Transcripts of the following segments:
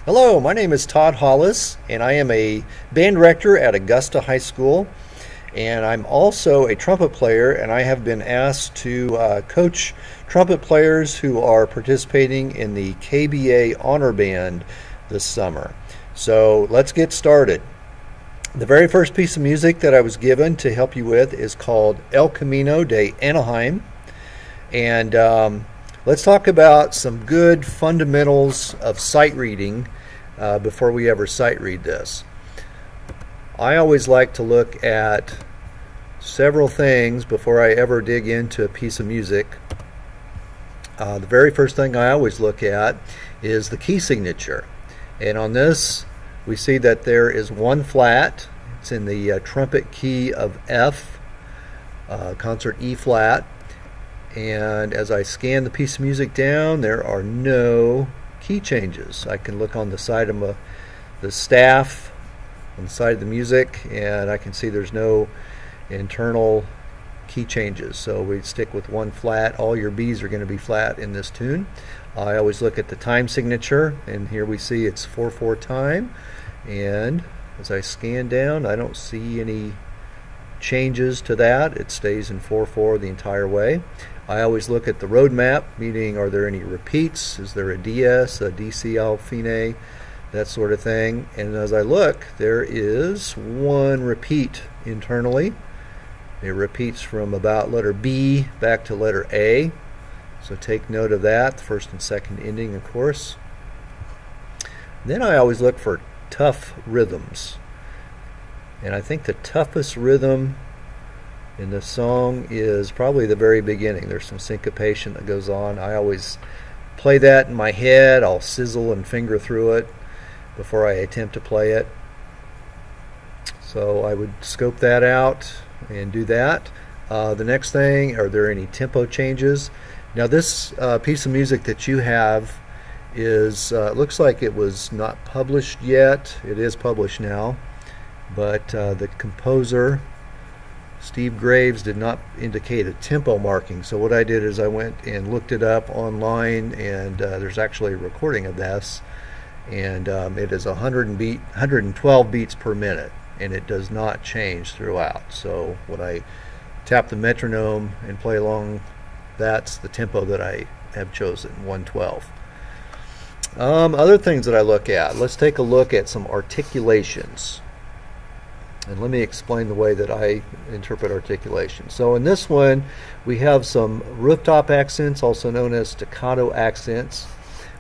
Hello, my name is Todd Hollis, and I am a band director at Augusta High School, and I'm also a trumpet player, and I have been asked to coach trumpet players who are participating in the KBA Honor Band this summer. So let's get started. The very first piece of music that I was given to help you with is called El Camino de Anaheim, and let's talk about some good fundamentals of sight reading before we ever sight read this. I always like to look at several things before I ever dig into a piece of music. The very first thing I always look at is the key signature. And on this, we see that there is one flat. It's in the trumpet key of F, concert E flat. And as I scan the piece of music down, there are no key changes. I can look on the side of the staff, on the side of the music, and I can see there's no internal key changes. So we stick with one flat. All your B's are going to be flat in this tune. I always look at the time signature, and here we see it's 4/4 time. And as I scan down, I don't see any changes to that. It stays in 4/4 the entire way. I always look at the road map, meaning are there any repeats? Is there a DS, a DC al fine, that sort of thing. And as I look, there is one repeat internally. It repeats from about letter B back to letter A. So take note of that, the first and second ending, of course. Then I always look for tough rhythms. And I think the toughest rhythm in the song is probably the very beginning. There's some syncopation that goes on. I always play that in my head. I'll sizzle and finger through it before I attempt to play it. So I would scope that out and do that. The next thing, are there any tempo changes? Now this piece of music that you have is, looks like it was not published yet. It is published now, but the composer Steve Graves did not indicate a tempo marking. So what I did is I went and looked it up online, and there's actually a recording of this, and it is 112 beats per minute, and it does not change throughout. So when I tap the metronome and play along, that's the tempo that I have chosen, 112. Other things that I look at, let's take a look at some articulations. And let me explain the way that I interpret articulation. So in this one, we have some rooftop accents, also known as staccato accents.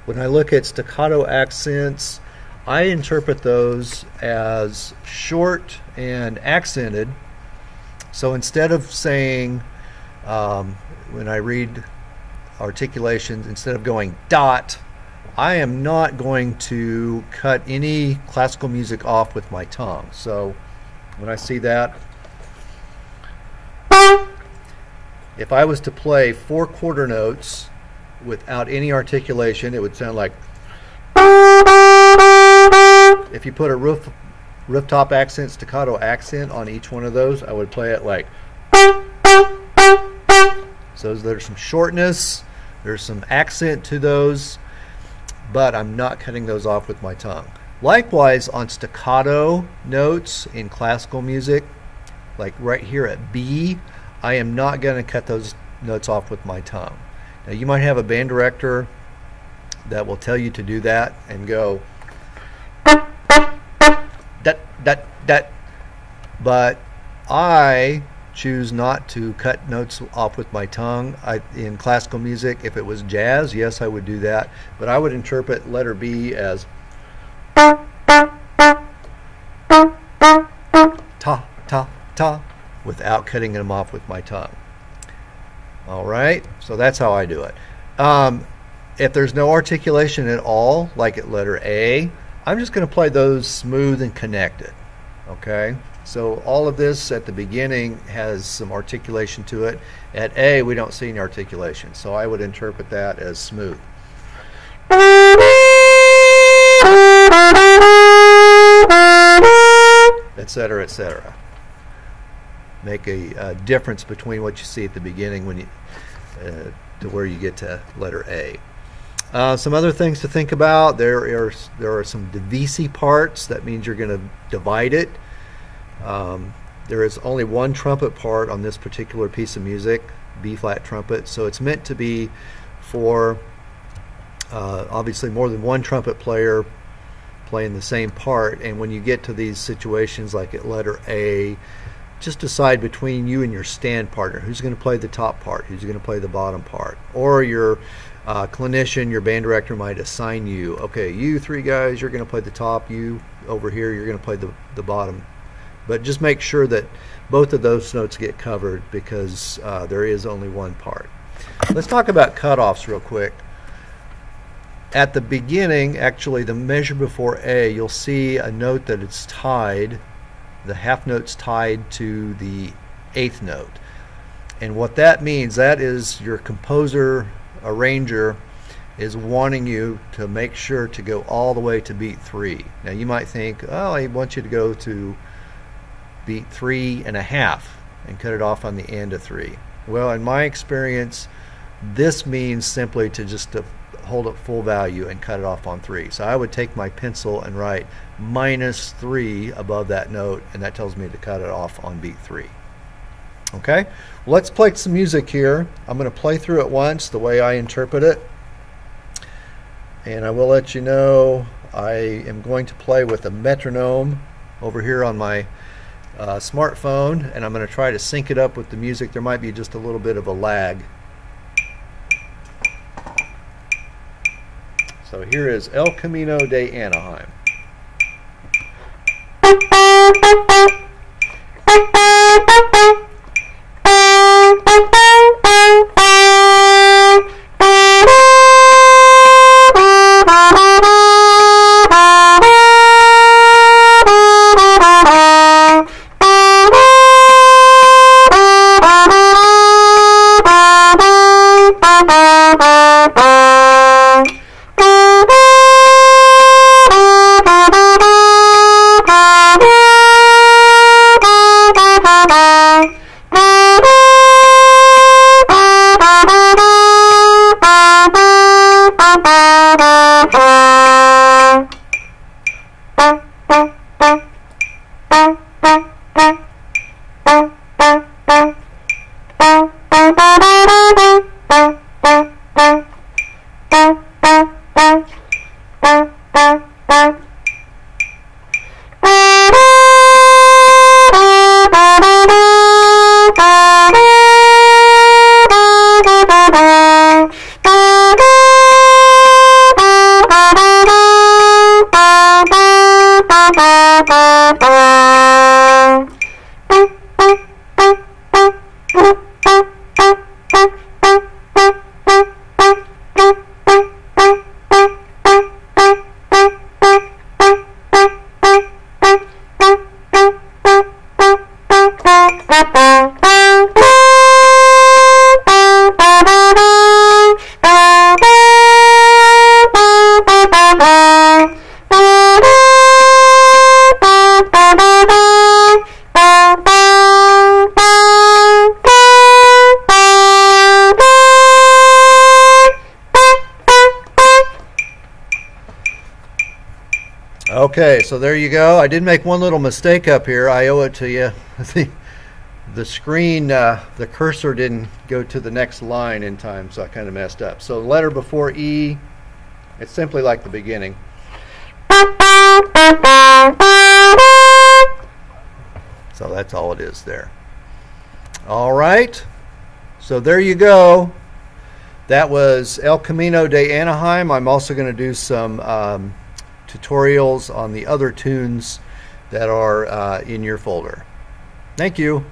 When I look at staccato accents, I interpret those as short and accented. So instead of saying, when I read articulations, instead of going dot, I am not going to cut any classical music off with my tongue. So when I see that, if I was to play 4 quarter notes without any articulation, it would sound like, if you put a rooftop accent, staccato accent on each one of those, I would play it like. So there's some shortness, there's some accent to those, but I'm not cutting those off with my tongue. Likewise, on staccato notes in classical music, like right here at B, I am not going to cut those notes off with my tongue. Now you might have a band director that will tell you to do that and go dat dat dat, but I choose not to cut notes off with my tongue. In classical music, if it was jazz, yes, I would do that, but I would interpret letter B as ta, ta, ta, without cutting them off with my tongue. All right, so that's how I do it. If there's no articulation at all, like at letter A, I'm just going to play those smooth and connected. Okay, so all of this at the beginning has some articulation to it. At A, we don't see any articulation, so I would interpret that as smooth. Etc., etc. Make a difference between what you see at the beginning when you to where you get to letter A. Some other things to think about. There are some divisi parts. That means you're going to divide it. There is only one trumpet part on this particular piece of music, B-flat trumpet, so it's meant to be for obviously more than one trumpet player playing the same part. And when you get to these situations like at letter A, just decide between you and your stand partner who's going to play the top part, who's going to play the bottom part. Or your clinician, your band director might assign you, okay, you three guys, you're going to play the top, you over here, you're going to play the bottom. But just make sure that both of those notes get covered, because there is only one part. Let's talk about cutoffs real quick. At the beginning, actually the measure before A, you'll see a note that it's tied, the half note's tied to the eighth note. And what that means, that is your composer, arranger, is wanting you to make sure to go all the way to beat 3. Now you might think, oh, I want you to go to beat 3.5 and cut it off on the end of 3. Well, in my experience, this means simply to just to hold it full value and cut it off on 3. So I would take my pencil and write -3 above that note, and that tells me to cut it off on beat 3. Okay, well, let's play some music here. I'm going to play through it once the way I interpret it, and I will let you know I am going to play with a metronome over here on my smartphone, and I'm going to try to sync it up with the music. There might be just a little bit of a lag. So here is El Camino de Anaheim. Okay, so there you go. I did make one little mistake up here. I owe it to you. The screen, the cursor didn't go to the next line in time, so I kind of messed up. So the letter before E, it's simply like the beginning. So that's all it is there. All right, so there you go. That was El Camino de Anaheim. I'm also going to do some tutorials on the other tunes that are in your folder. Thank you.